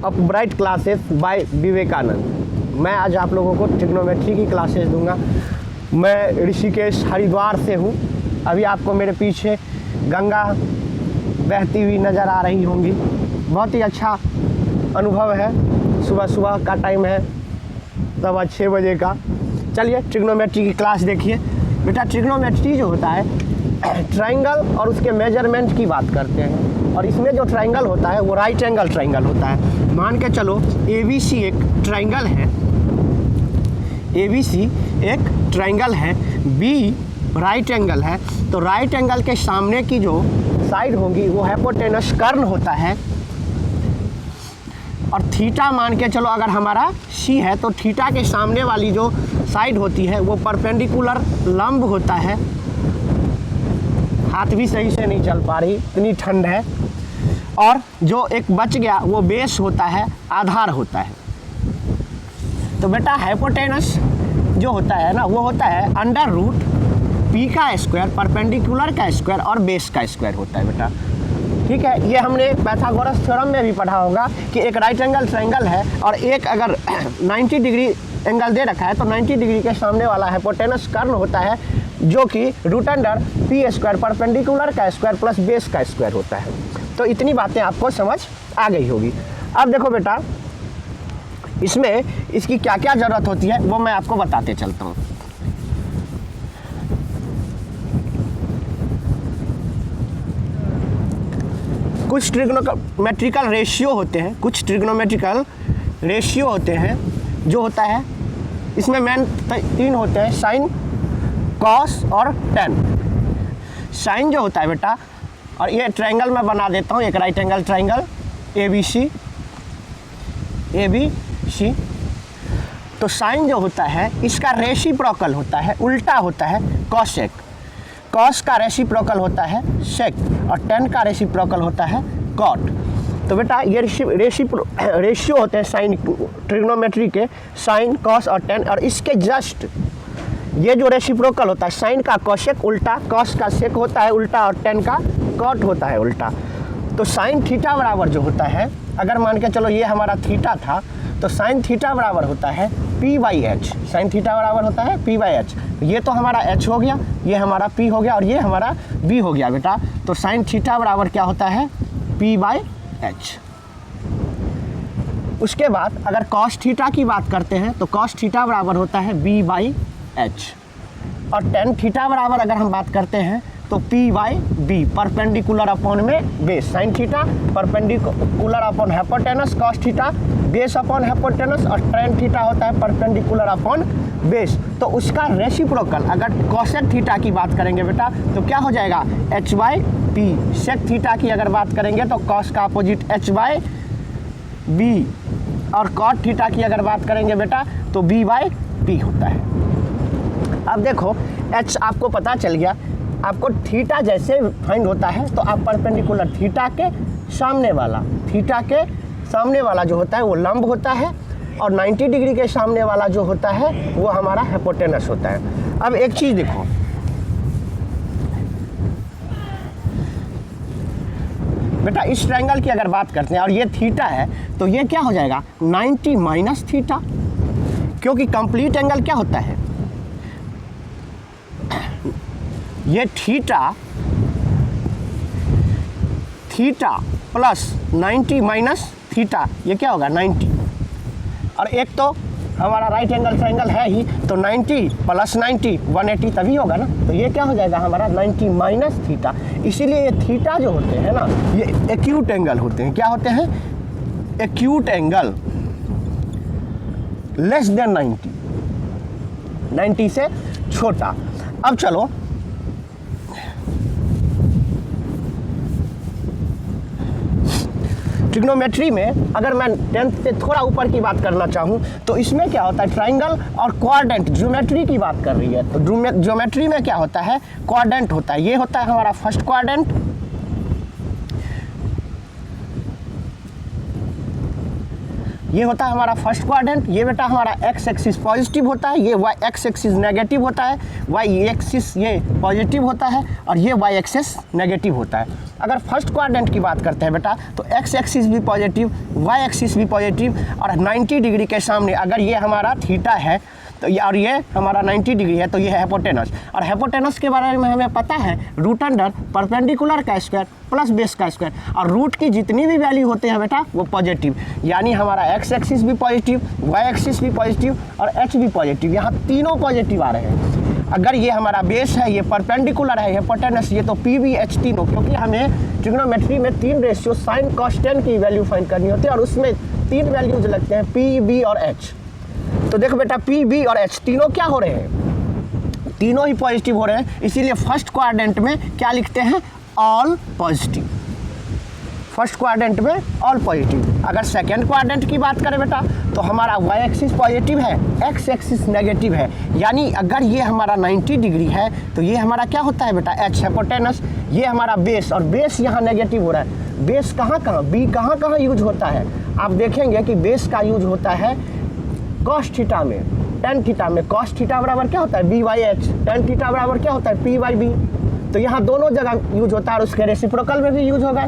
Upright classes bye Vivekananda. मैं आज आप लोगों को ट्रिग्नोमेट्री की क्लासेस दूंगा। मैं ऋषिकेश हरिद्वार से हूँ। अभी आपको मेरे पीछे गंगा बहती हुई नज़र आ रही होंगी। बहुत ही अच्छा अनुभव है। सुबह सुबह का टाइम है, 6:15 बजे का। चलिए ट्रिग्नोमेट्री की क्लास देखिए। बेटा ट्रिग्नोमेट्री जो होता है ट्रायंगल और उसके मेजरमेंट की बात करते हैं। और इसमें जो ट्रायंगल होता है वो राइट एंगल ट्रायंगल होता है। मान के चलो ABC एक ट्रायंगल है, ABC एक ट्रायंगल है, B राइट एंगल है। तो राइट एंगल के सामने की जो साइड होगी वो हाइपोटेनस कर्न होता है। और थीटा मान के चलो अगर हमारा C है तो थीटा के सामने वाली जो साइड होती है वो परपेंडिकुलर लंब होता है। हाथ भी सही से नहीं चल पा रही, इतनी ठंड है। और जो एक बच गया वो बेस होता है, आधार होता है। तो बेटा हाइपोटेनस जो होता है ना वो होता है अंडर रूट P का स्क्वायर, परपेंडिकुलर का स्क्वायर और बेस का स्क्वायर होता है बेटा। ठीक है, ये हमने पाइथागोरस थ्योरम में भी पढ़ा होगा कि एक राइट एंगल ट्रायंगल है और एक अगर 90 डिग्री एंगल दे रखा है तो 90 डिग्री के सामने वाला हाइपोटेनस कर्न होता है जो कि root under P square, perpendicular का स्क्वायर प्लस बेस का स्क्वायर होता है। तो इतनी बातें आपको समझ आ गई होगी। अब देखो बेटा इसमें इसकी क्या क्या ज़रूरत होती है वो मैं आपको बताते चलता हूँ। कुछ ट्रिग्नोमेट्रिकल रेशियो होते हैं, कुछ ट्रिग्नोमेट्रिकल रेशियो होते हैं जो होता है इसमें मेन 3 होते हैं, साइन, कॉस और टेन। साइन जो होता है बेटा, और ये ट्रायंगल मैं बना देता हूँ, एक राइट एंगल ट्रायंगल ABC। तो साइन जो होता है इसका रेसिप्रोकल होता है, उल्टा होता है कॉसेक। कॉस का रेसिप्रोकल होता है सेक और टेन का रेसिप्रोकल होता है कॉट। तो बेटा ये रेशियो होते हैं साइन ट्रिग्नोमेट्री के, साइन, कॉस और टेन। और इसके जस्ट ये जो रेसिप्रोकल होता है, साइन का कॉसेक उल्टा, कॉस का सेक होता है उल्टा और टेन का कॉट होता है उल्टा। तो साइन थीटा बराबर जो होता है, अगर मान के चलो ये हमारा थीटा था तो साइन थीटा बराबर होता है P/H। साइन थीटा बराबर होता है P/H। ये तो हमारा H हो गया, ये हमारा P हो गया और ये हमारा B हो गया बेटा। तो साइन थीटा बराबर क्या होता है P/H। उसके बाद अगर कॉस थीटा की बात करते हैं तो कॉस थीटा बराबर होता है B/H। और टेन थीटा बराबर अगर हम बात करते हैं तो P/B, परपेंडिकुलर अपॉन में base. Sine theta perpendicular upon hypotenuse, cos theta base upon hypotenuse और टेन थीटा होता है परपेंडिकुलर अपॉन बेस। तो उसका रेसिप्रोकल अगर कॉसेक थीटा की बात करेंगे बेटा तो क्या हो जाएगा H/P। सेक थीटा की अगर बात करेंगे तो कॉस का अपोजिट H/B और कॉट थीटा की अगर बात करेंगे बेटा तो B/P होता है। अब देखो H आपको पता चल गया। आपको थीटा जैसे फाइंड होता है तो आप परपेंडिकुलर थीटा के सामने वाला जो होता है वो लंब होता है और 90 डिग्री के सामने वाला जो होता है वो हमारा हाइपोटेनस होता है। अब एक चीज़ देखो, बेटा इस ट्रायंगल की अगर बात करते हैं और ये थीटा है तो ये क्या हो जाएगा 90 माइनस थीटा, क्योंकि कंप्लीट एंगल क्या होता है, ये थीटा प्लस 90 माइनस थीटा, ये क्या होगा 90। और एक तो हमारा राइट एंगल ट्रायंगल है ही, तो 90 प्लस 90 180 तभी होगा ना। तो ये क्या हो जाएगा हमारा 90 माइनस थीटा। इसीलिए ये थीटा जो होते हैं ना ये एक्यूट एंगल होते हैं। क्या होते हैं? एक्यूट एंगल लेस देन 90 से छोटा। अब चलो ट्रिग्नोमेट्री में अगर मैं 10th से थोड़ा ऊपर की बात करना चाहूँ तो इसमें क्या होता है ट्रायंगल और क्वाड्रेंट ज्योमेट्री की बात कर रही है। तो ज्योमेट्री में क्या होता है क्वाड्रेंट होता है। ये होता है हमारा फर्स्ट क्वाड्रेंट, ये होता है हमारा फर्स्ट क्वाड्रेंट। ये बेटा हमारा एक्स एक्सिस पॉजिटिव होता है, ये वाई एक्स एक्सिस नेगेटिव होता है, वाई एक्सिस ये पॉजिटिव होता है और ये वाई एक्सिस नेगेटिव होता है। अगर फर्स्ट क्वाड्रेंट की बात करते हैं बेटा तो एक्स एक्सिस भी पॉजिटिव, वाई एक्सिस भी पॉजिटिव और 90 डिग्री के सामने अगर ये हमारा थीटा है तो ये और ये हमारा 90 डिग्री है तो ये है हाइपोटेनस। और हाइपोटेनस के बारे में हमें पता है रूट अंडर परपेंडिकुलर का स्क्वायर प्लस बेस का स्क्वायर, और रूट की जितनी भी वैल्यू होते हैं बेटा वो पॉजिटिव, यानी हमारा एक्स एक्सिस भी पॉजिटिव, वाई एक्सिस भी पॉजिटिव और एच भी पॉजिटिव, यहाँ तीनों पॉजिटिव आ रहे हैं। अगर ये हमारा बेस है, ये परपेंडिकुलर है, हाइपोटेनस, ये तो पी वी एच तीनों, क्योंकि हमें ट्रिग्नोमेट्री में 3 रेशियो साइन कॉस टेन की वैल्यू फाइंड करनी होती है और उसमें 3 वैल्यूज लगते हैं पी बी और एच। तो देखो बेटा पी बी और एच तीनों क्या हो रहे हैं, तीनों ही पॉजिटिव हो रहे हैं, इसीलिए फर्स्ट क्वाड्रेंट में क्या लिखते हैं, ऑल पॉजिटिव। फर्स्ट क्वाड्रेंट में ऑल पॉजिटिव। अगर सेकेंड क्वाड्रेंट की बात करें बेटा तो हमारा वाई एक्सिस पॉजिटिव है, एक्स एक्सिस नेगेटिव है, यानी अगर ये हमारा 90 डिग्री है तो ये हमारा क्या होता है बेटा, एच हाइपोटेनस। ये हमारा बेस, और बेस यहाँ नेगेटिव हो रहा है। बेस कहाँ कहाँ, बी कहाँ कहाँ यूज होता है, आप देखेंगे कि बेस का यूज होता है कॉस थीटा में, टेन थीटा में। कॉस थीटा बराबर क्या होता है, B by H, tan theta बराबर क्या होता है, पी वाई बी। तो यहाँ दोनों जगह यूज होता है और उसके रेसिप्रोकल में भी यूज होगा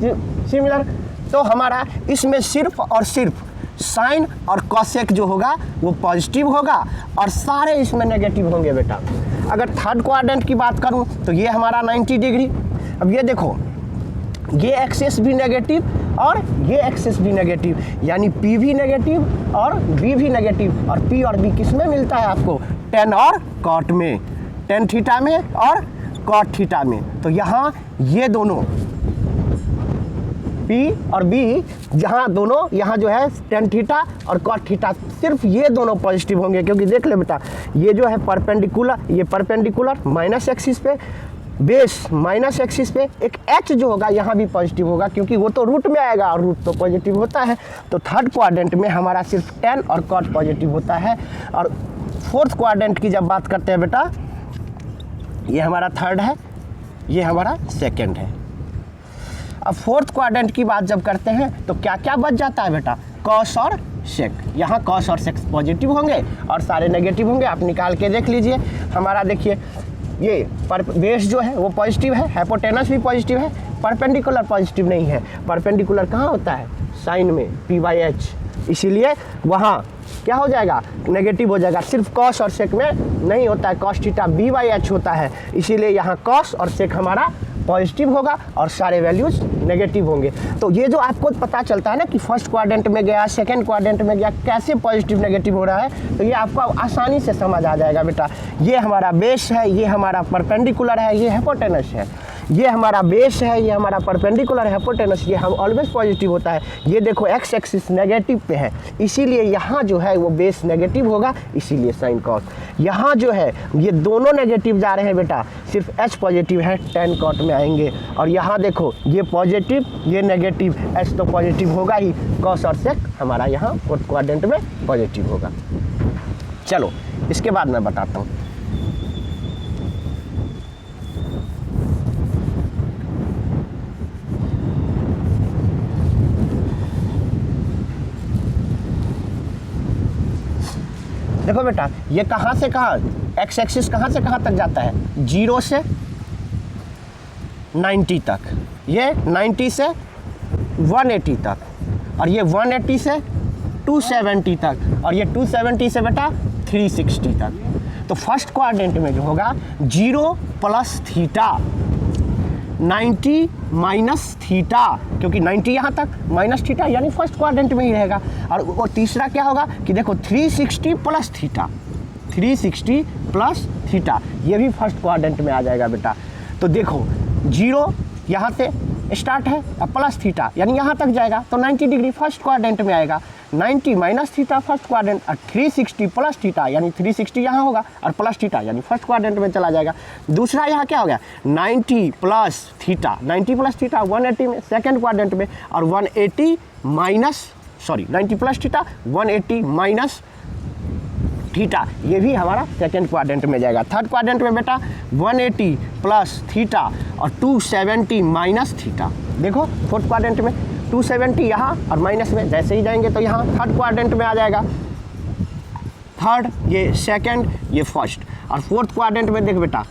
सिमिलर। तो हमारा इसमें सिर्फ और सिर्फ साइन और कॉसेक जो होगा वो पॉजिटिव होगा और सारे इसमें नेगेटिव होंगे बेटा। अगर थर्ड क्वाड्रेंट की बात करूँ तो ये हमारा 90 डिग्री। अब ये देखो, ये एक्सेस भी नेगेटिव और ये एक्सेस भी नेगेटिव, यानी P भी नेगेटिव और B भी नेगेटिव। और P और B किस में मिलता है आपको, टेन और कॉट में, टेन थीटा में और कॉट थीटा में। तो यहाँ ये दोनों P और B जहाँ दोनों यहाँ जो है टेन थीटा और कॉट थीटा, सिर्फ ये दोनों पॉजिटिव होंगे, क्योंकि देख ले बेटा ये जो है परपेंडिकुलर, ये परपेंडिकुलर माइनस एक्सिस पे, बेस माइनस एक्सिस पे, एक एच जो होगा यहाँ भी पॉजिटिव होगा क्योंकि वो तो रूट में आएगा और रूट तो पॉजिटिव होता है। तो थर्ड क्वाड्रेंट में हमारा सिर्फ टेन और कॉट पॉजिटिव होता है। और फोर्थ क्वाड्रेंट की जब बात करते हैं बेटा, ये हमारा थर्ड है, ये हमारा सेकंड है। अब फोर्थ क्वाड्रेंट की बात जब करते हैं तो क्या क्या बच जाता है बेटा, कॉस और सेक। यहाँ कॉस और सेक पॉजिटिव होंगे और सारे नेगेटिव होंगे, आप निकाल के देख लीजिए। हमारा देखिए ये बेस जो है वो पॉजिटिव है, हाइपोटेनस भी पॉजिटिव है, परपेंडिकुलर पॉजिटिव नहीं है। परपेंडिकुलर कहाँ होता है, साइन में, पी बाई एच, इसीलिए वहाँ क्या हो जाएगा, नेगेटिव हो जाएगा। सिर्फ कॉस और सेक में नहीं होता है, cos theta B by H होता है, इसीलिए यहाँ कॉस और सेक हमारा पॉजिटिव होगा और सारे वैल्यूज नेगेटिव होंगे। तो ये जो आपको पता चलता है ना कि फर्स्ट क्वाड्रेंट में गया, सेकंड क्वाड्रेंट में गया, कैसे पॉजिटिव नेगेटिव हो रहा है, तो ये आपको आसानी से समझ आ जाएगा बेटा। ये हमारा बेस है, ये हमारा परपेंडिकुलर है, ये हाइपोटेनस है। ये हमारा बेस है, ये हमारा परपेंडिकुलर है, हाइपोटेनस, ये हम ऑलवेज पॉजिटिव होता है। ये देखो एक्स एक्सिस नेगेटिव पे है, इसीलिए यहाँ जो है वो बेस नेगेटिव होगा, इसीलिए साइन कॉस। यहाँ जो है ये दोनों नेगेटिव जा रहे हैं बेटा, सिर्फ एच पॉजिटिव है, टेन कॉट में आएंगे। और यहाँ देखो ये पॉजिटिव, ये नेगेटिव, एच तो पॉजिटिव होगा ही, कॉस और सेक हमारा यहाँ फोर्थ क्वाड्रेंट में पॉजिटिव होगा। चलो इसके बाद मैं बताता हूँ। देखो बेटा ये कहाँ से कहाँ, एक्स एक्सिस कहाँ से कहाँ तक जाता है, 0 से 90 तक, ये 90 से 180 तक, और ये 180 से 270 तक, और ये 270 से बेटा 360 तक। तो फर्स्ट क्वाड्रेंट में जो होगा 0 प्लस थीटा, 90 माइनस थीटा, क्योंकि 90 यहाँ तक माइनस थीटा यानी फर्स्ट क्वाड्रेंट में ही रहेगा। और वो तीसरा क्या होगा कि देखो 360 प्लस थीटा, 360 प्लस थीटा, ये भी फर्स्ट क्वाड्रेंट में आ जाएगा बेटा। तो देखो 0 यहाँ से स्टार्ट है और प्लस थीटा यानी यहाँ तक जाएगा तो 90 डिग्री फर्स्ट क्वाड्रेंट में आएगा, 90 माइनस थीटा फर्स्ट क्वाड्रेंट, और 360 प्लस थीटा यानी 360 यहाँ होगा और प्लस थीटा यानी फर्स्ट क्वाड्रेंट में चला जाएगा। दूसरा यहाँ क्या हो गया, 90 प्लस थीटा, 90 प्लस थीटा 180 में सेकेंड क्वाड्रेंट में, और 180 minus 90 plus theta 180 minus theta, ये भी हमारा सेकेंड क्वाड्रेंट में जाएगा। थर्ड क्वाड्रेंट में बेटा 180 प्लस थीटा और 270 माइनस थीटा। देखो फोर्थ क्वाड्रेंट में 270 यहाँ और माइनस में जैसे ही जाएंगे तो यहाँ थर्ड क्वाड्रेंट में आ जाएगा, थर्ड ये सेकंड ये फर्स्ट, और फोर्थ क्वाड्रेंट में देख बेटा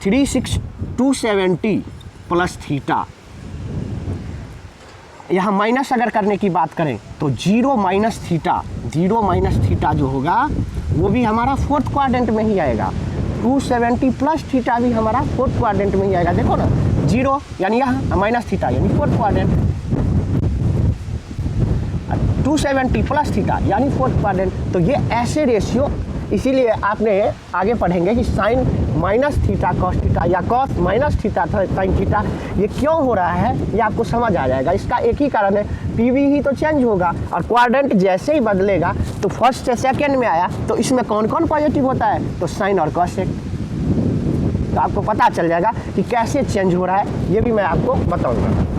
270 प्लस थीटा, यहाँ माइनस अगर करने की बात करें तो 0 माइनस थीटा जो होगा वो भी हमारा फोर्थ क्वाड्रेंट में ही आएगा, 270 प्लस थीटा भी हमारा फोर्थ क्वाड्रेंट में ही आएगा। देखो ना 0 यानी यहाँ माइनस थीटा यानी फोर्थ क्वाड्रेंट, 270 प्लस थीटा यानी फोर्थ क्वाड्रेंट। तो ये ऐसे रेशियो, इसीलिए आपने आगे पढ़ेंगे कि sine minus theta cos theta या cos minus theta sine theta ये क्यों हो रहा है, ये आपको समझ आ जाएगा। इसका एक ही कारण है, पीवी ही तो चेंज होगा और क्वाड्रेंट जैसे ही बदलेगा तो फर्स्ट से सेकंड में आया तो इसमें कौन कौन पॉजिटिव होता है, तो साइन और कॉसेक। तो आपको पता चल जाएगा कि कैसे चेंज हो रहा है, ये भी मैं आपको बताऊंगा।